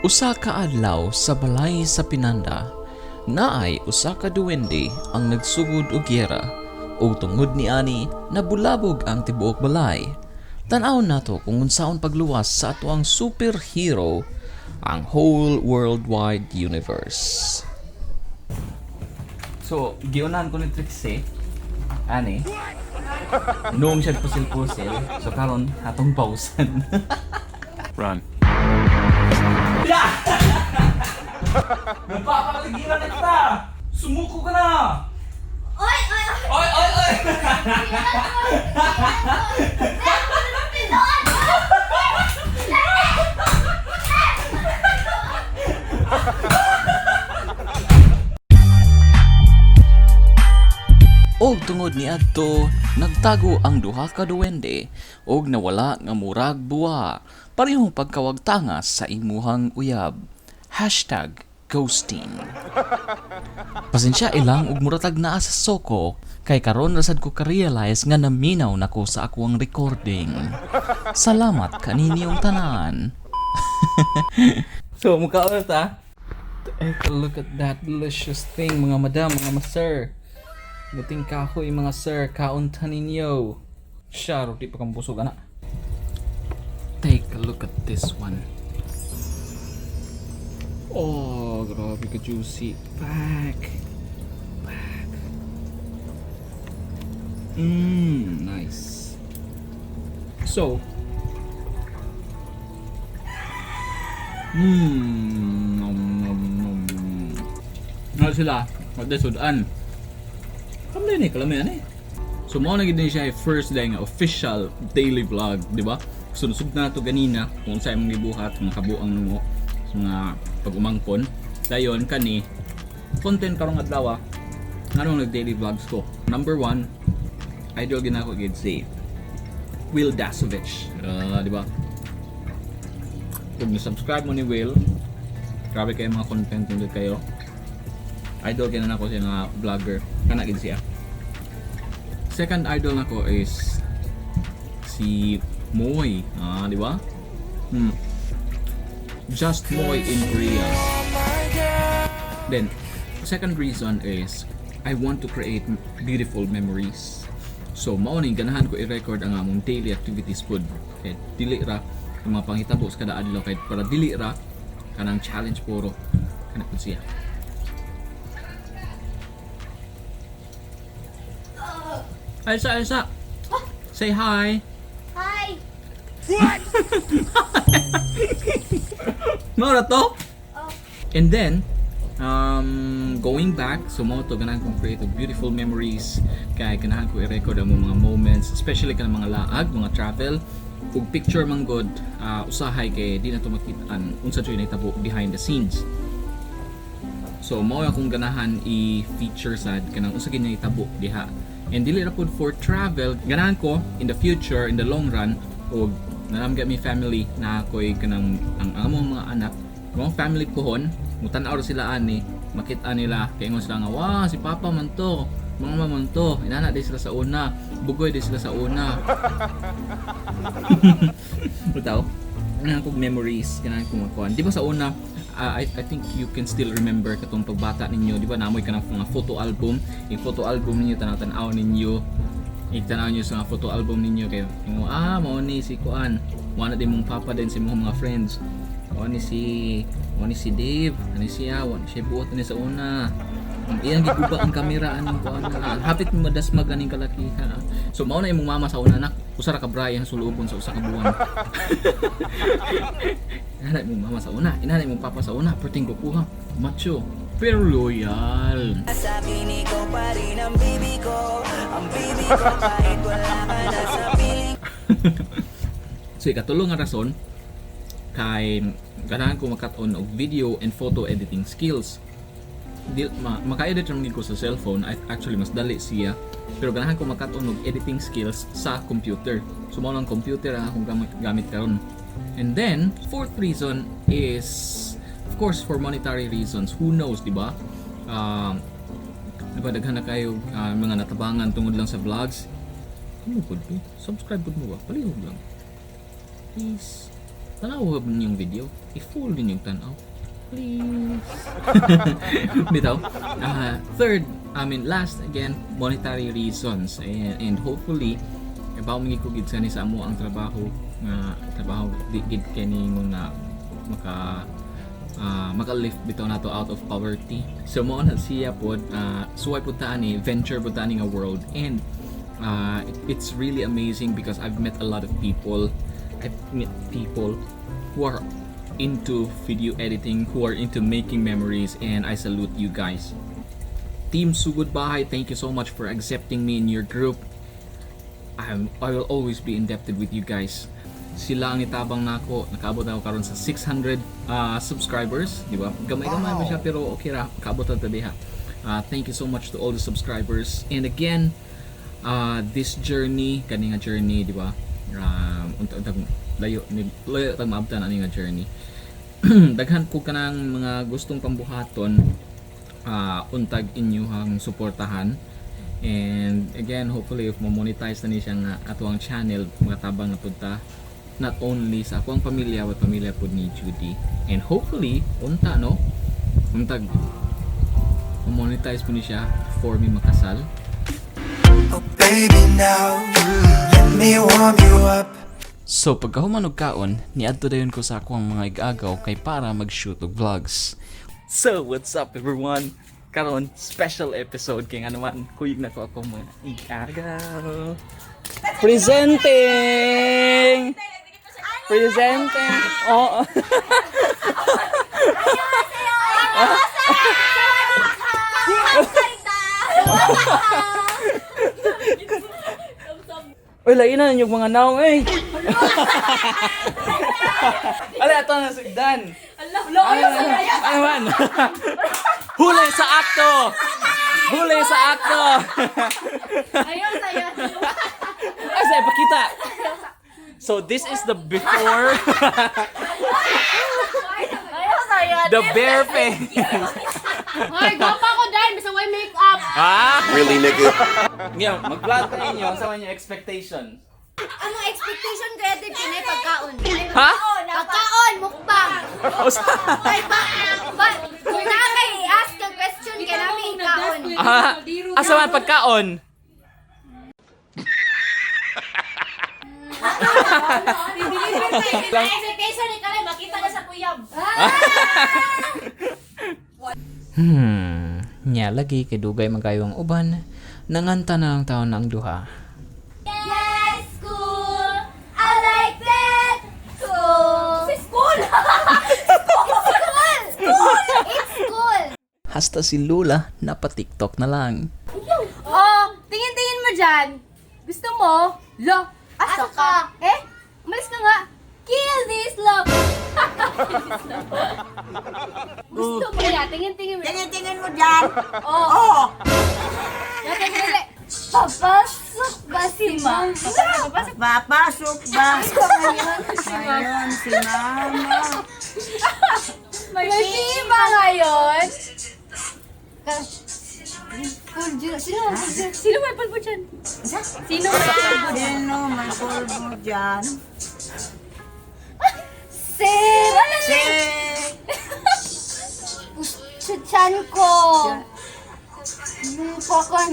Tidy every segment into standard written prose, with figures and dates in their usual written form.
Usa ka adlaw sa balay sa Pinanda, naay usa ka duwende ang nagsugod og giyera ug tungod niani nabulabog ang tibuok balay. Tan-aw nato kung unsaon pagluwas sa atoang superhero ang whole worldwide universe. So, giunahan ko ni Trixie ani noong siya pusil-pusil, so karon atong pausan. Run. Nagpapaligiran na kita! Sumuko ka na! Oy! Oy! Oy! Oy! Oy! Oy! Og tungod ni adto, nagtago ang duha ka duwende og nawala nga murag buwa. Parehong pagkawagtangas sa imuhang uyab. #ghosting. Pasensya ilang ug muratag naa sa soko kay karon rasad ko ka-realize nga naminaw nako sa akong recording. Salamat kaninyong tanan. So mukha ta. Take a look at that delicious thing mga madam, mga master. Kamoteng Kahoy mga sir, kaunta ninyo. Siya, di pa kang busog ana. Take a look at this one. Oh, grabe ka juicy. Back. Nice. So, nom. Ano sila? Magdasudan. Kamay ni, kalamay ani. So, mo na gid siya first day nga official daily vlog, di ba? Sunod na to ganina kung sa imong gibuhat mga kabuang mo mga pag-umangkon. Dayon kani content karong adlaw nganong nag daily vlogs ko. Number 1, idol ginako gid si Will Dasovich. Di ba? Kung na-subscribe mo ni Will, grabe kayo mga content nindot kayo. Idol gina nako siya nga vlogger, kana gid siya. Second idol nako is si Moy, di ba? Just Moy in Korea. Then, second reason is I want to create beautiful memories. So, mao ning ganahan ko i-record ang among daily activities pod. Kay dili ra ang mga panghitabo sa kada adlaw kay para dili ra kanang challenge puro. Kana pud siya. Elsa, say hi. Hi! What? Mora to? Oh. And then, going back, so mo to ganahan kong create beautiful memories kay ganahan ko i-record ang mga moments, especially kanang mga laag, mga travel, ug picture man god usahay kay di na to makitaan unsa joy nahitabo behind the scenes. So mao akong ganahan i-feature sad kanang unsa gid nahitabo diha. And dili ra pud for travel, ganahan ko in the future, in the long run, ug nalamgay mi family na ako'y kanang ang among mga anak, mga family pohon, mutan-aw sila ani, makita nila kay ingon sila nga, wow, si papa man to, mama man to, inana di sila sa una, bugoy di sila sa una. Bitaw, ganahan kog memories, ganahan kog makuan. Di ba sa una, I think you can still remember katong pagbata ninyo, di ba namoy kanang mga photo album, yung photo album ninyo tanaw-tanaw ninyo, itanaw niyo sa photo album ninyo kayo. Mao ni si Kuan, wala din mong papa din sa imong mga friends. Mao ni si Dave, ani siya, wala siya buot ni sa una. Iyang giguba ang kamera aning Kuan. Hapit mo madasmag aning kalakiha. So mao na imong mama sa una nak, usa ra ka brayang sulubon sa usa ka buwan. Inanay mong mama sa una, inanay mong papa sa una, perting kukuha, macho, pero loyal. Sabi ni ko pa rin ang baby ko kahit wala ka na sa piling. So ikatulong nga rason kay ganahan ko makat-on og video and photo editing skills. Maka-edit rin ko sa cellphone, actually mas dali siya, pero ganahan ko makat-on og editing skills sa computer. So mao lang computer ang akong gamit karon. And then, fourth reason is, of course, for monetary reasons. Who knows, di ba? Daghan na kayo mga natabangan tungod lang sa vlogs. Subscribe po mo ba? Palihog lang. Please. tanaw ninyong video. I-full ninyong tanaw. Please. Bitaw. Third, last again, monetary reasons. And hopefully, ibaw mga kugid sa ni sa amo ang trabaho di gid kani mo na maka-lift bitaw nato out of poverty. So mo na siya pod suway pud ta ani venture pud ta ani nga world, and it's really amazing because I've met a lot of people. I've met people who are into video editing, who are into making memories, and I salute you guys. Team SUGOD BAHAY, thank you so much for accepting me in your group. I will always be indebted with you guys. Sila ang itabang nako, nakaabot ako karon sa 600 subscribers, di ba? Gamay-gamay pa siya pero okay ra, kaabot ta diha. Thank you so much to all the subscribers. And again, this journey, kani nga journey, di ba? Layo tag maabtan ani nga journey. Daghan ko kanang mga gustong pambuhaton, untag inyuhang suportahan. And again, hopefully if mo-monetize na ni siya nga atuang channel, matabang na pud ta not only sa akong pamilya but pamilya pud ni Judy. And hopefully untag mo-monetize po ni siya before mi makasal. Oh baby now, let me warm you up. So pagkahuman og kaon, niadto dayon ko sa akong mga igagaw kay para mag-shoot og vlogs. So what's up everyone? Karon special episode kay nga naman kuyig na ko akong mga igagaw. Presenting. Oh. Uy, lainan yung mga naong eh. Ala, ito na sugdan. Ano man? Huli sa akto! Ayun, sa'yo. Ay, sa'yo, pakita. So, this is the before. Ayun, sa'yo. The bare face. Hoy, gwapa ko dahil. Bisa way make-up. Really, nigga? Ngayon, mag-vlog tayo inyo. Sa mga expectation. Anong expectation creative kinay pagkaon? Ha? Pagkaon, mukbang. Ay, kung na kay ask ang question, kaya namin ikaon. Asa man pagkaon? Expectation ni Kalay, makita na sa kuyab. Nya lagi kay dugay man kayo ang uban. Nanganta na ang taon ng duha. Yes, school! I like that! School! Si school! School! It's school! Hasta si Lula napa-TikTok na lang. Oh, tingin-tingin mo dyan. Gusto mo? Lo, asa ka? Umalis ka nga. Kill this love! Gusto mo yan? Tingin-tingin mo. Tingin mo dyan. Oo. Tingin-tingin. Papasok ba si Mama? Papasok ba? Ngayon si Mama. Ayun, si Mama. May ba ngayon? Sino may pulbo dyan? Sino may pulbo dyan? Sino may pulbo dyan? Si... Chuchan ko.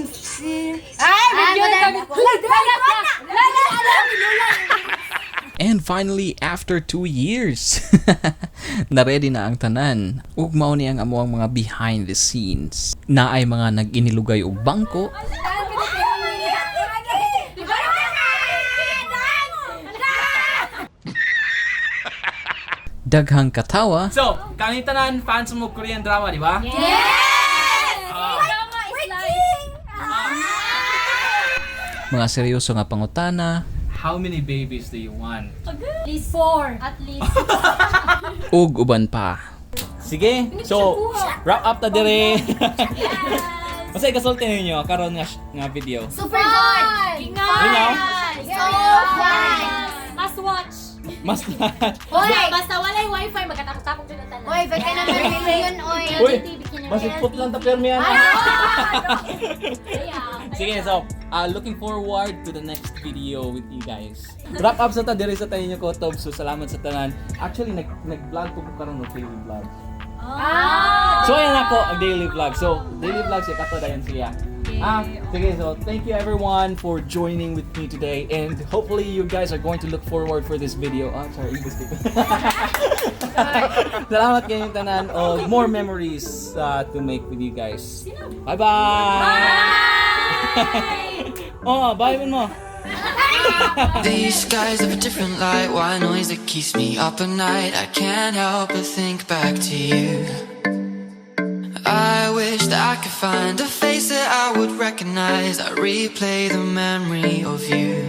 Si... Ay! And finally, after 2 years, na-ready na ang tanan. Ug mao ni ang amo ang mga behind the scenes. Na ay mga nag-inilugay og bangko, daghang katawa. So, kami tanan fans mo Korean drama, di ba? Yes! Drama is life. Mga seryoso nga pangutana. How many babies do you want? At least 4. At least. Ug uban pa. Sige, so wrap up ta dire. Masay kasulti ninyo karon nga video. Super good! Ingaw? So fun! Must watch! Mas Hoy! Basta walay wifi, magkatapok-tapok din ang tanan. Hoy, ba't ka naman million, oy? Uy, mas put lang ta permi ano. Yeah. Sige, so Looking forward to the next video with you guys. Wrap up sa ta diri sa tayo nyo kotob. So salamat sa tanan. Actually nag-vlog po ko karon ng daily vlog. So ayan ako ang daily vlog. So daily vlog siya kato dayon siya. Sige, so thank you everyone for joining with me today, and hopefully you guys are going to look forward for this video. Sorry, English dito. Salamat kayong tanan o more memories to make with you guys. Bye bye. Bye mo. These skies have a different light, white noise that keeps me up at night. I can't help but think back to you. I wish that I could find a face that I would recognize. I replay the memory of you.